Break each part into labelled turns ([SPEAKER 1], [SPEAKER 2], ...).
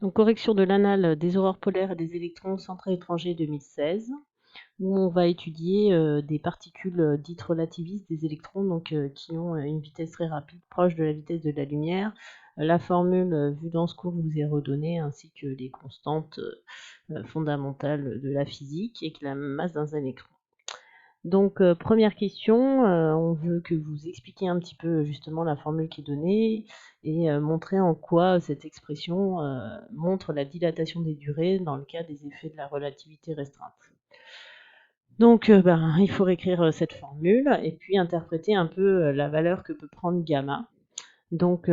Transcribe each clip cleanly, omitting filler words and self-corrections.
[SPEAKER 1] Donc, correction de l'annale des aurores polaires et des électrons centrés étrangers 2016, où on va étudier des particules dites relativistes des électrons, donc qui ont une vitesse très rapide, proche de la vitesse de la lumière. La formule vue dans ce cours vous est redonnée, ainsi que les constantes fondamentales de la physique et que la masse d'un électron. Donc, première question, on veut que vous expliquiez un petit peu justement la formule qui est donnée et montrer en quoi cette expression montre la dilatation des durées dans le cas des effets de la relativité restreinte. Donc, il faut réécrire cette formule et puis interpréter un peu la valeur que peut prendre gamma. Donc,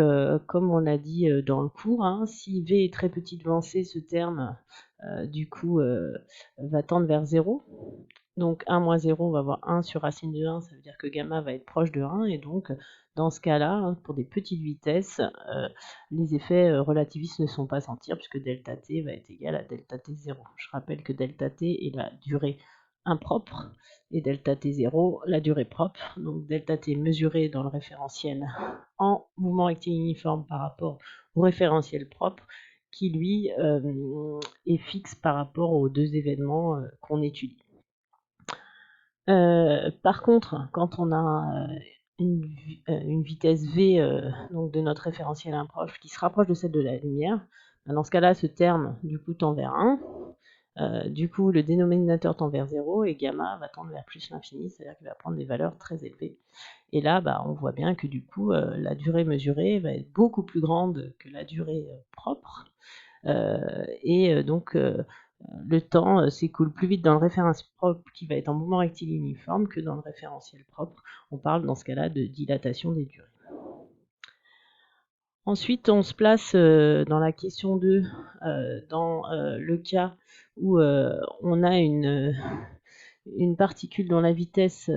[SPEAKER 1] comme on l'a dit dans le cours, hein, si V est très petit devant C, ce terme, du coup, va tendre vers 0. Donc 1 moins 0, on va avoir 1 sur racine de 1, ça veut dire que gamma va être proche de 1, et donc dans ce cas-là, hein, pour des petites vitesses, les effets relativistes ne sont pas sentir, puisque delta t va être égal à delta t0. Je rappelle que delta t est la durée impropre, et delta t0, la durée propre. Donc delta t mesuré dans le référentiel en mouvement rectiligne uniforme par rapport au référentiel propre, qui lui est fixe par rapport aux deux événements qu'on étudie. Par contre, quand on a une vitesse v donc de notre référentiel improche qui se rapproche de celle de la lumière, dans ce cas-là, ce terme du coup tend vers 1. Du coup, le dénominateur tend vers 0 et gamma va tendre vers plus l'infini, c'est-à-dire qu'il va prendre des valeurs très élevées. Et là, on voit bien que du coup, la durée mesurée va être beaucoup plus grande que la durée propre. Donc, le temps s'écoule plus vite dans le référentiel propre qui va être en mouvement rectiligne uniforme que dans le référentiel propre. On parle dans ce cas-là de dilatation des durées. Ensuite, on se place dans la question 2, dans le cas où on a une particule dont la vitesse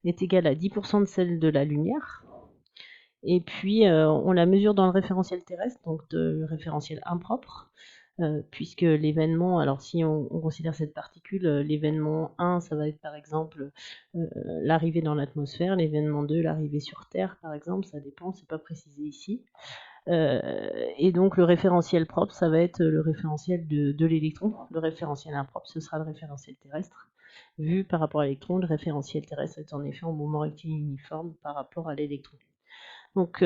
[SPEAKER 1] est égale à 10% de celle de la lumière. Et puis, on la mesure dans le référentiel terrestre, donc le référentiel impropre, puisque l'événement, alors si on considère cette particule, l'événement 1, ça va être par exemple l'arrivée dans l'atmosphère, l'événement 2, l'arrivée sur Terre, par exemple, ça dépend, c'est pas précisé ici. Et donc le référentiel propre, ça va être le référentiel de l'électron. Le référentiel impropre, ce sera le référentiel terrestre. Vu par rapport à l'électron, le référentiel terrestre est en effet en mouvement rectiligne uniforme par rapport à l'électron. Donc,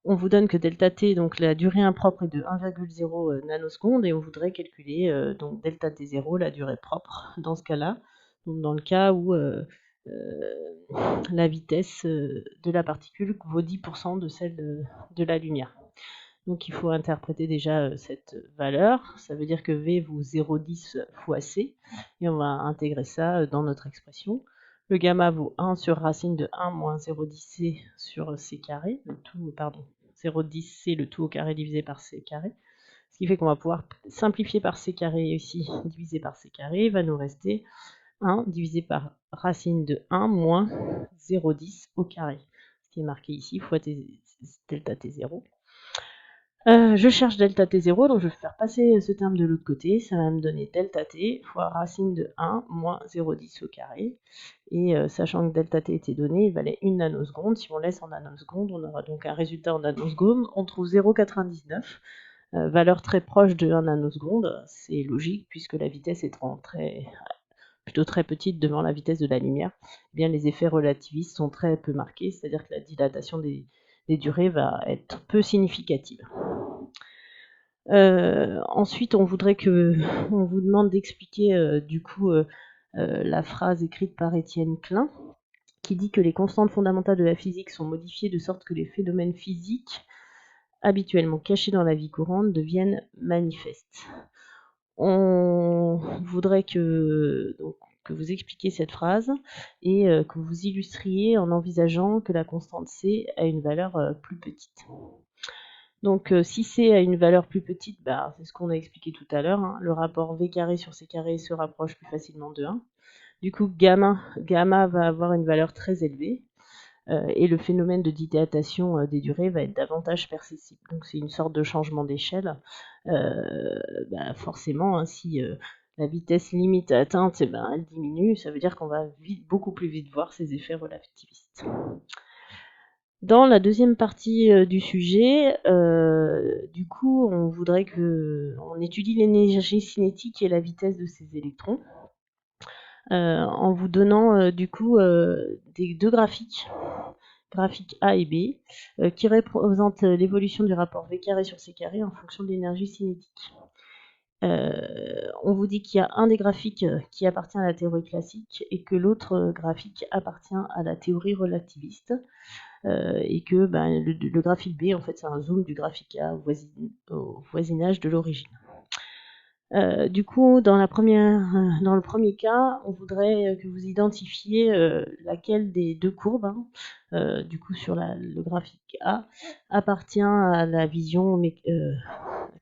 [SPEAKER 1] on vous donne que delta t, donc la durée impropre est de 1,0 nanosecondes, et on voudrait calculer donc delta t0, la durée propre, dans ce cas-là, donc dans le cas où la vitesse de la particule vaut 10% de celle de la lumière. Donc il faut interpréter déjà cette valeur, ça veut dire que V vaut 0,10 fois C, et on va intégrer ça dans notre expression. Le gamma vaut 1 sur racine de 1 moins 0,10c sur c carré, 0,10c le tout au carré divisé par c carré. Ce qui fait qu'on va pouvoir simplifier par c carré ici, divisé par c carré, il va nous rester 1 divisé par racine de 1 moins 0,10 au carré. Ce qui est marqué ici, fois delta t0. Je cherche delta t0, donc je vais faire passer ce terme de l'autre côté, ça va me donner delta t fois racine de 1 moins 0,10 au carré. Et sachant que delta t était donné, il valait 1 nanoseconde. Si on laisse en nanoseconde, on aura donc un résultat en nanoseconde. On trouve 0,99, valeur très proche de 1 nanoseconde. C'est logique puisque la vitesse étant plutôt très petite devant la vitesse de la lumière, eh bien les effets relativistes sont très peu marqués, c'est-à-dire que la dilatation des durées va être peu significative. Ensuite, on vous demande d'expliquer du coup la phrase écrite par Étienne Klein, qui dit que les constantes fondamentales de la physique sont modifiées de sorte que les phénomènes physiques habituellement cachés dans la vie courante deviennent manifestes. On voudrait que vous expliquiez cette phrase et que vous illustriez en envisageant que la constante C a une valeur plus petite. Donc si C a une valeur plus petite, c'est ce qu'on a expliqué tout à l'heure, hein, le rapport V carré sur C carré se rapproche plus facilement de 1. Du coup, gamma va avoir une valeur très élevée et le phénomène de dilatation des durées va être davantage perceptible. Donc c'est une sorte de changement d'échelle. Forcément, hein, si la vitesse limite atteinte, elle diminue, ça veut dire qu'on va beaucoup plus vite voir ces effets relativistes. Dans la deuxième partie du sujet, du coup, on voudrait on étudie l'énergie cinétique et la vitesse de ces électrons, en vous donnant du coup deux graphiques, graphique A et B, qui représentent l'évolution du rapport V carré sur C carré en fonction de l'énergie cinétique. On vous dit qu'il y a un des graphiques qui appartient à la théorie classique et que l'autre graphique appartient à la théorie relativiste. Et que le graphique B, en fait, c'est un zoom du graphique A au voisinage de l'origine. Du coup, dans le premier cas, on voudrait que vous identifiez laquelle des deux courbes, du coup sur le graphique A, appartient à la vision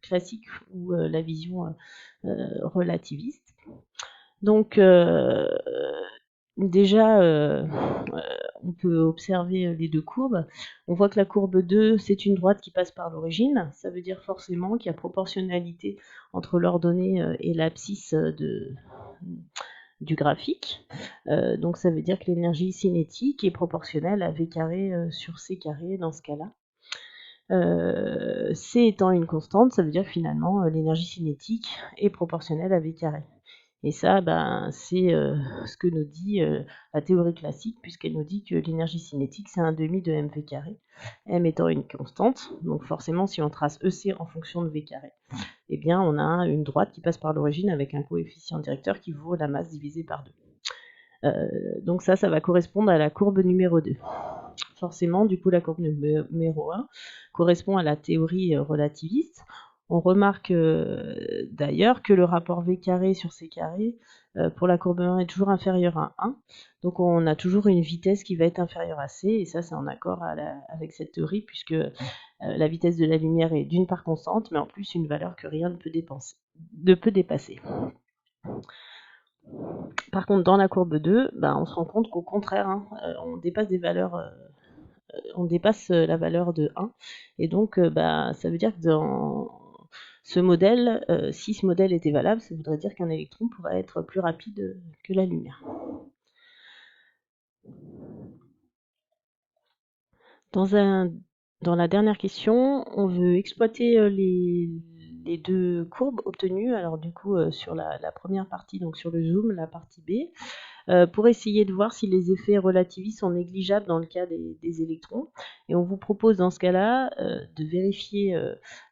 [SPEAKER 1] classique ou la vision relativiste. Donc, déjà, on peut observer les deux courbes. On voit que la courbe 2, c'est une droite qui passe par l'origine. Ça veut dire forcément qu'il y a proportionnalité entre l'ordonnée et l'abscisse du graphique. Donc ça veut dire que l'énergie cinétique est proportionnelle à V carré sur C carré dans ce cas-là. C étant une constante, ça veut dire que finalement l'énergie cinétique est proportionnelle à V carré. Et ça, c'est ce que nous dit la théorie classique, puisqu'elle nous dit que l'énergie cinétique, c'est un demi de mv carré, m étant une constante. Donc forcément, si on trace EC en fonction de v carré, eh bien, on a une droite qui passe par l'origine avec un coefficient directeur qui vaut la masse divisée par 2. Donc ça va correspondre à la courbe numéro 2. Forcément, du coup, la courbe numéro 1 correspond à la théorie relativiste. On remarque d'ailleurs que le rapport V carré sur C carré pour la courbe 1 est toujours inférieur à 1. Donc on a toujours une vitesse qui va être inférieure à C, et ça c'est en accord avec cette théorie, puisque la vitesse de la lumière est d'une part constante, mais en plus une valeur que rien ne peut dépasser. Par contre, dans la courbe 2, on se rend compte qu'au contraire, on dépasse des valeurs on dépasse la valeur de 1. Et donc, ça veut dire que dans ce modèle, si ce modèle était valable, ça voudrait dire qu'un électron pourrait être plus rapide que la lumière. Dans la dernière question, on veut exploiter les deux courbes obtenues. Alors du coup, sur la première partie, donc sur le zoom, la partie B, pour essayer de voir si les effets relativistes sont négligeables dans le cas des électrons. Et on vous propose dans ce cas-là de vérifier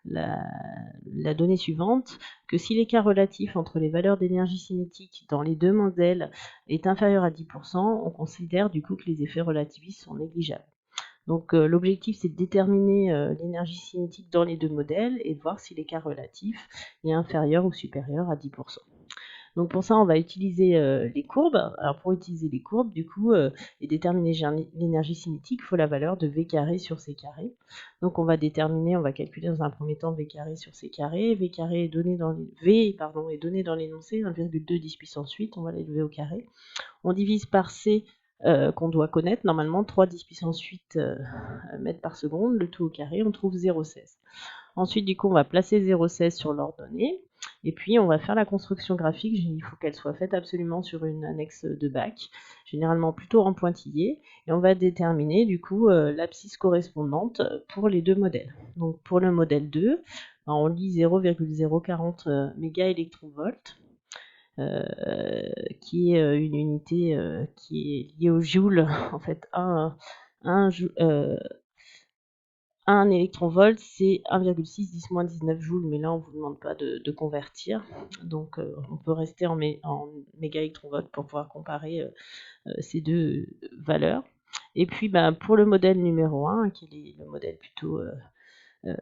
[SPEAKER 1] la donnée suivante, que si l'écart relatif entre les valeurs d'énergie cinétique dans les deux modèles est inférieur à 10%, on considère du coup que les effets relativistes sont négligeables. Donc l'objectif, c'est de déterminer l'énergie cinétique dans les deux modèles et de voir si l'écart relatif est inférieur ou supérieur à 10%. Donc pour ça, on va utiliser les courbes. Alors pour utiliser les courbes, du coup, et déterminer l'énergie cinétique, il faut la valeur de V carré sur C carré. Donc on va calculer dans un premier temps V carré sur C carré. V carré est donné dans l'énoncé 1,2 10 puissance 8, on va l'élever au carré. On divise par C qu'on doit connaître, normalement 3 10 puissance 8 mètres par seconde, le tout au carré, on trouve 0,16. Ensuite, du coup, on va placer 0,16 sur l'ordonnée. Et puis, on va faire la construction graphique. Il faut qu'elle soit faite absolument sur une annexe de bac, généralement plutôt en pointillé. Et on va déterminer, du coup, l'abscisse correspondante pour les deux modèles. Donc, pour le modèle 2, on lit 0,040 mégaélectronvolts, qui est une unité qui est liée au joule. En fait, un électronvolt, c'est 1,6 10-19 joules, mais là, on ne vous demande pas de convertir. Donc, on peut rester en mégaélectronvolts pour pouvoir comparer ces deux valeurs. Et puis, pour le modèle numéro 1, qui est le modèle plutôt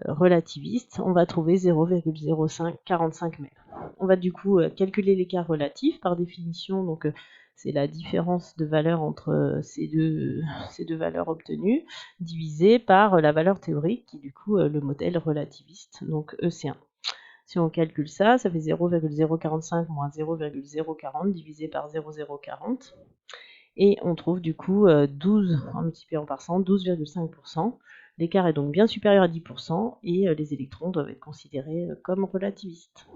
[SPEAKER 1] relativiste, on va trouver 0,0545 mètres. On va du coup calculer l'écart relatif par définition, donc c'est la différence de valeur entre ces deux valeurs obtenues, divisée par la valeur théorique, qui est du coup le modèle relativiste, donc EC1. Si on calcule ça, ça fait 0,045 moins 0,040 divisé par 0,040. Et on trouve du coup 12 en multipliant par 100, 12,5%. L'écart est donc bien supérieur à 10% et les électrons doivent être considérés comme relativistes.